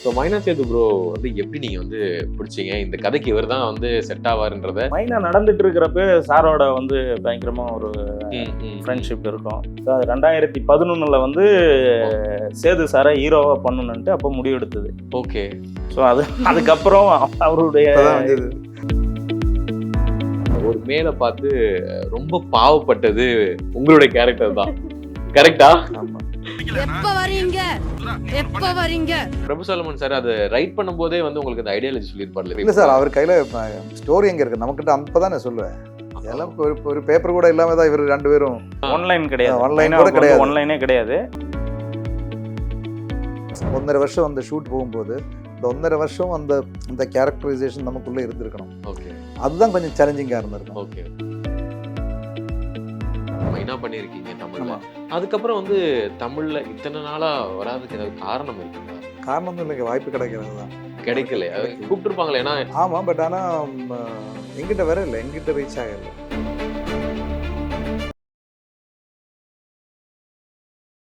So மைனா Setu bro வந்து எப்படி நீங்க வந்து பிடிச்சீங்க, இந்த கதைக்கு இவர் தான் வந்து செட் ஆவாருன்றத? மைனா நடந்துட்டு இருக்கிறப்ப சாரோட வந்து பயங்கரமா ஒரு ஃப்ரெண்ட்ஷிப் இருக்கும். 2011 வந்து சேது சாரை ஹீரோவா பண்ணணுன்ட்டு அப்போ முடிவெடுத்தது. ஓகே. ஸோ அதுக்கப்புறம் அவருடைய ஒரு மேல பார்த்து ரொம்ப பாவப்பட்டது உங்களுடைய கேரக்டர் தான், கரெக்டா? ஆமா. எப்ப வரீங்க எப்ப வரீங்க? பிரபு சாலமன் சார் அதை ரைட் பண்ணும்போதே வந்து உங்களுக்கு அந்த ஐடியாலஜி சொல்லியிருப்பார்ல? இல்லை சார், அவர் கையில் ஸ்டோரி எங்கே இருக்குது நமக்கிட்ட, அப்போ தான் நான் சொல்லுவேன். இதெல்லாம் ஒரு பேப்பர் கூட இல்லாமல் தான் இவர் 2 பேரும். ஆன்லைன் கிடையாது, ஆன்லைன் கூட கிடையாது, ஆன்லைனே கிடையாது. 1.5 வருஷம் அந்த ஷூட் போகும்போது இந்த 1.5 வருஷம் அந்த கேரக்டரைசேஷன் நமக்குள்ளே இருந்திருக்கணும். ஓகே. அதுதான் கொஞ்சம் சேலஞ்சிங்காக இருந்திருக்கும். ஓகே. மைனா பண்ணியிருக்கீங்க தமிழ்ல. அதுக்கப்புறம் வந்து தமிழ்ல இத்தனை நாளா வராதுக்கு ஏதாவது காரணம் இருக்குங்களா? காரணம் இல்லைங்க, வாய்ப்பு கிடைக்கிறது தான். கிடைக்கல, கூப்பிட்டுருப்பாங்களே. ஏன்னா ஆமாம், பட் ஆனால் எங்கிட்ட வேற இல்லை, எங்கிட்ட ரீச் ஆகலை.